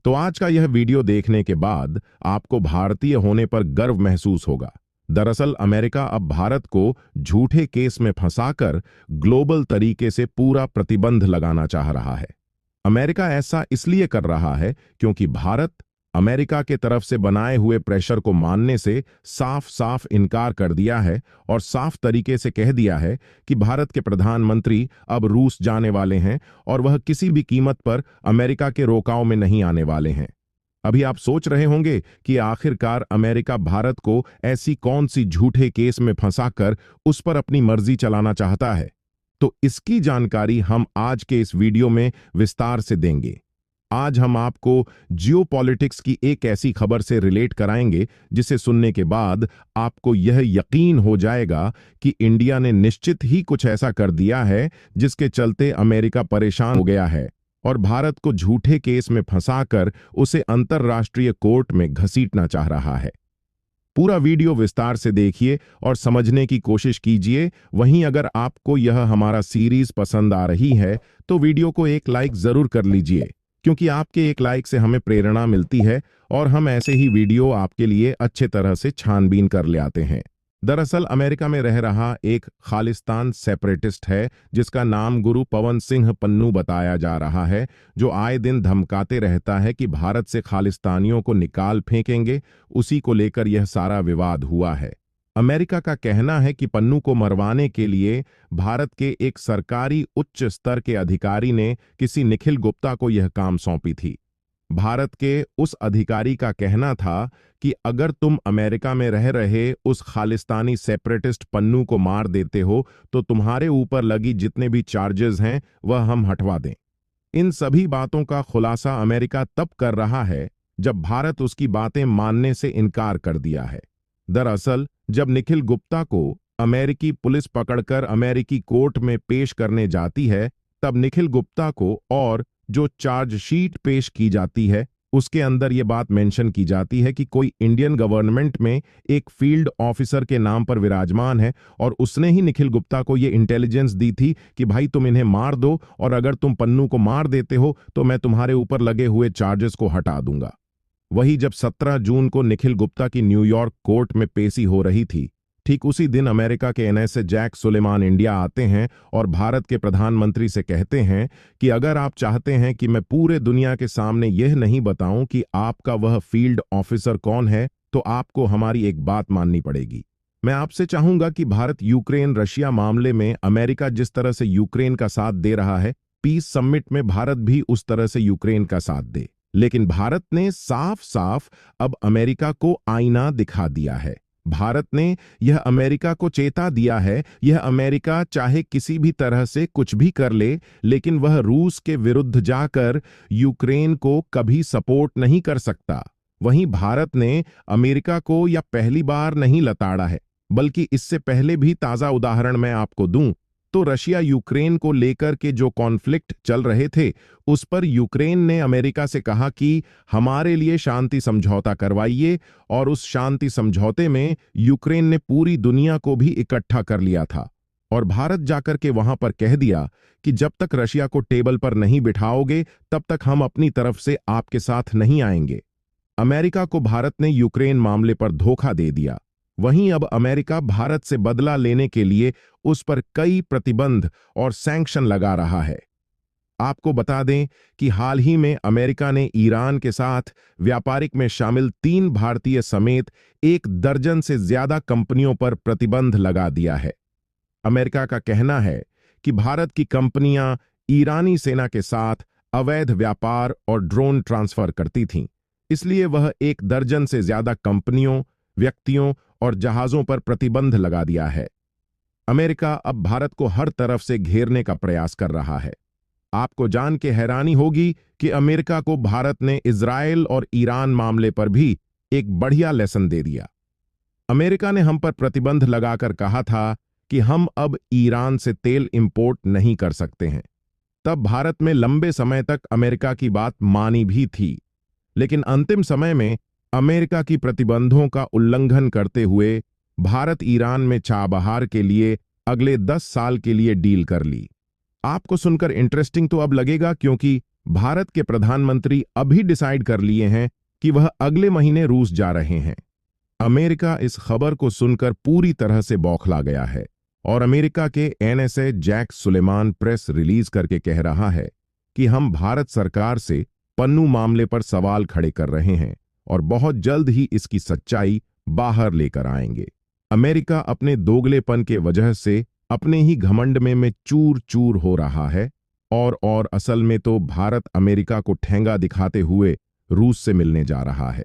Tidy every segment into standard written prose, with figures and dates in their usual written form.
तो आज का यह वीडियो देखने के बाद आपको भारतीय होने पर गर्व महसूस होगा। दरअसल अमेरिका अब भारत को झूठे केस में फंसाकर ग्लोबल तरीके से पूरा प्रतिबंध लगाना चाह रहा है। अमेरिका ऐसा इसलिए कर रहा है क्योंकि भारत अमेरिका के तरफ से बनाए हुए प्रेशर को मानने से साफ साफ इनकार कर दिया है और साफ तरीके से कह दिया है कि भारत के प्रधानमंत्री अब रूस जाने वाले हैं और वह किसी भी कीमत पर अमेरिका के रोकाव में नहीं आने वाले हैं। अभी आप सोच रहे होंगे कि आखिरकार अमेरिका भारत को ऐसी कौन सी झूठे केस में फंसाकर उस पर अपनी मर्जी चलाना चाहता है। तो इसकी जानकारी हम आज के इस वीडियो में विस्तार से देंगे। आज हम आपको जियोपॉलिटिक्स की एक ऐसी खबर से रिलेट कराएंगे जिसे सुनने के बाद आपको यह यकीन हो जाएगा कि इंडिया ने निश्चित ही कुछ ऐसा कर दिया है जिसके चलते अमेरिका परेशान हो गया है और भारत को झूठे केस में फंसाकर उसे अंतर्राष्ट्रीय कोर्ट में घसीटना चाह रहा है। पूरा वीडियो विस्तार से देखिए और समझने की कोशिश कीजिए। वहीं अगर आपको यह हमारा सीरीज पसंद आ रही है तो वीडियो को एक लाइक जरूर कर लीजिए, क्योंकि आपके एक लाइक से हमें प्रेरणा मिलती है और हम ऐसे ही वीडियो आपके लिए अच्छे तरह से छानबीन कर ले आते हैं। दरअसल अमेरिका में रह रहा एक खालिस्तान सेपरेटिस्ट है जिसका नाम गुरु पवन सिंह पन्नू बताया जा रहा है, जो आए दिन धमकाते रहता है कि भारत से खालिस्तानियों को निकाल फेंकेंगे। उसी को लेकर यह सारा विवाद हुआ है। अमेरिका का कहना है कि पन्नू को मरवाने के लिए भारत के एक सरकारी उच्च स्तर के अधिकारी ने किसी निखिल गुप्ता को यह काम सौंपी थी। भारत के उस अधिकारी का कहना था कि अगर तुम अमेरिका में रह रहे उस खालिस्तानी सेपरेटिस्ट पन्नू को मार देते हो तो तुम्हारे ऊपर लगी जितने भी चार्जेस हैं वह हम हटवा दें। इन सभी बातों का खुलासा अमेरिका तब कर रहा है जब भारत उसकी बातें मानने से इनकार कर दिया है। दरअसल जब निखिल गुप्ता को अमेरिकी पुलिस पकड़कर अमेरिकी कोर्ट में पेश करने जाती है, तब निखिल गुप्ता को और जो चार्जशीट पेश की जाती है उसके अंदर यह बात मेंशन की जाती है कि कोई इंडियन गवर्नमेंट में एक फील्ड ऑफिसर के नाम पर विराजमान है और उसने ही निखिल गुप्ता को यह इंटेलिजेंस दी थी कि भाई तुम इन्हें मार दो और अगर तुम पन्नू को मार देते हो तो मैं तुम्हारे ऊपर लगे हुए चार्जेस को हटा दूंगा। वही जब 17 जून को निखिल गुप्ता की न्यूयॉर्क कोर्ट में पेशी हो रही थी, ठीक उसी दिन अमेरिका के एनएसए जैक सुलेमान इंडिया आते हैं और भारत के प्रधानमंत्री से कहते हैं कि अगर आप चाहते हैं कि मैं पूरे दुनिया के सामने यह नहीं बताऊं कि आपका वह फील्ड ऑफिसर कौन है, तो आपको हमारी एक बात माननी पड़ेगी। मैं आपसे चाहूंगा कि भारत यूक्रेन रशिया मामले में अमेरिका जिस तरह से यूक्रेन का साथ दे रहा है, पीस समिट में भारत भी उस तरह से यूक्रेन का साथ दे। लेकिन भारत ने साफ साफ अब अमेरिका को आईना दिखा दिया है। भारत ने यह अमेरिका को चेता दिया है, यह अमेरिका चाहे किसी भी तरह से कुछ भी कर ले, लेकिन वह रूस के विरुद्ध जाकर यूक्रेन को कभी सपोर्ट नहीं कर सकता। वहीं भारत ने अमेरिका को यह पहली बार नहीं लताड़ा है, बल्कि इससे पहले भी ताजा उदाहरण मैं आपको दूं तो रशिया यूक्रेन को लेकर के जो कॉन्फ्लिक्ट चल रहे थे उस पर यूक्रेन ने अमेरिका से कहा कि हमारे लिए शांति समझौता करवाइए, और उस शांति समझौते में यूक्रेन ने पूरी दुनिया को भी इकट्ठा कर लिया था और भारत जाकर के वहां पर कह दिया कि जब तक रशिया को टेबल पर नहीं बिठाओगे तब तक हम अपनी तरफ से आपके साथ नहीं आएंगे। अमेरिका को भारत ने यूक्रेन मामले पर धोखा दे दिया। वहीं अब अमेरिका भारत से बदला लेने के लिए उस पर कई प्रतिबंध और सैंक्शन लगा रहा है। आपको बता दें कि हाल ही में अमेरिका ने ईरान के साथ व्यापारिक में शामिल 3 भारतीय समेत 1 दर्जन से ज्यादा कंपनियों पर प्रतिबंध लगा दिया है। अमेरिका का कहना है कि भारत की कंपनियां ईरानी सेना के साथ अवैध व्यापार और ड्रोन ट्रांसफर करती थीं, इसलिए वह 1 दर्जन से ज्यादा कंपनियों, व्यक्तियों और जहाजों पर प्रतिबंध लगा दिया है। अमेरिका अब भारत को हर तरफ से घेरने का प्रयास कर रहा है। आपको जान के हैरानी होगी कि अमेरिका को भारत ने इजराइल और ईरान मामले पर भी एक बढ़िया लेसन दे दिया। अमेरिका ने हम पर प्रतिबंध लगाकर कहा था कि हम अब ईरान से तेल इंपोर्ट नहीं कर सकते हैं। तब भारत में लंबे समय तक अमेरिका की बात मानी भी थी, लेकिन अंतिम समय में अमेरिका की प्रतिबंधों का उल्लंघन करते हुए भारत ईरान में चाबहार के लिए अगले 10 साल के लिए डील कर ली। आपको सुनकर इंटरेस्टिंग तो अब लगेगा, क्योंकि भारत के प्रधानमंत्री अभी डिसाइड कर लिए हैं कि वह अगले महीने रूस जा रहे हैं। अमेरिका इस खबर को सुनकर पूरी तरह से बौखला गया है और अमेरिका के NSA Jake Sullivan press release करके कह रहा है कि हम भारत सरकार से पन्नू मामले पर सवाल खड़े कर रहे हैं और बहुत जल्द ही इसकी सच्चाई बाहर लेकर आएंगे। अमेरिका अपने दोगलेपन के वजह से अपने ही घमंड में चूर चूर हो रहा है और असल में तो भारत अमेरिका को ठेंगा दिखाते हुए रूस से मिलने जा रहा है।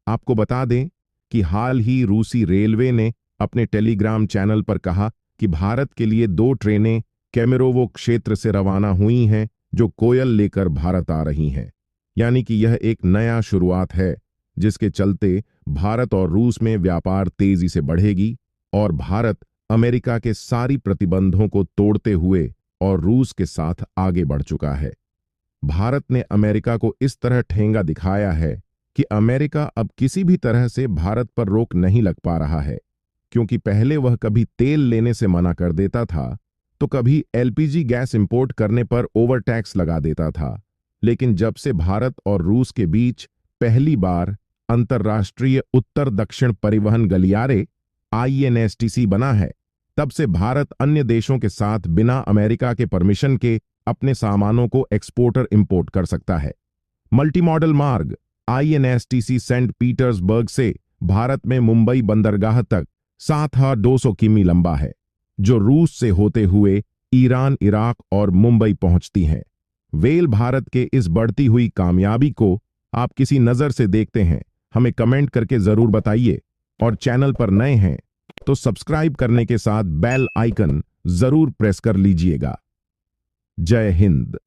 आपको बता दें कि हाल ही रूसी रेलवे ने अपने टेलीग्राम चैनल पर कहा कि भारत के लिए 2 ट्रेनें केमेरोवो क्षेत्र से रवाना हुई हैं जो कोयल लेकर भारत आ रही हैं। यानी कि यह एक नया शुरुआत है जिसके चलते भारत और रूस में व्यापार तेजी से बढ़ेगी और भारत अमेरिका के सारी प्रतिबंधों को तोड़ते हुए और रूस के साथ आगे बढ़ चुका है। भारत ने अमेरिका को इस तरह ठेंगा दिखाया है कि अमेरिका अब किसी भी तरह से भारत पर रोक नहीं लग पा रहा है, क्योंकि पहले वह कभी तेल लेने से मना कर देता था तो कभी एलपीजी गैस इंपोर्ट करने पर ओवर टैक्स लगा देता था। लेकिन जब से भारत और रूस के बीच पहली बार अंतर्राष्ट्रीय उत्तर दक्षिण परिवहन गलियारे INSTC बना है, तब से भारत अन्य देशों के साथ बिना अमेरिका के परमिशन के अपने सामानों को एक्सपोर्टर इंपोर्ट कर सकता है। मल्टी मॉडल मार्ग INSTC सेंट पीटर्सबर्ग से भारत में मुंबई बंदरगाह तक 7200 किमी लंबा है, जो रूस से होते हुए ईरान, इराक और मुंबई पहुंचती हैं। वेल भारत के इस बढ़ती हुई कामयाबी को आप किसी नजर से देखते हैं, हमें कमेंट करके जरूर बताइए और चैनल पर नए हैं तो सब्सक्राइब करने के साथ बेल आइकन जरूर प्रेस कर लीजिएगा। जय हिंद।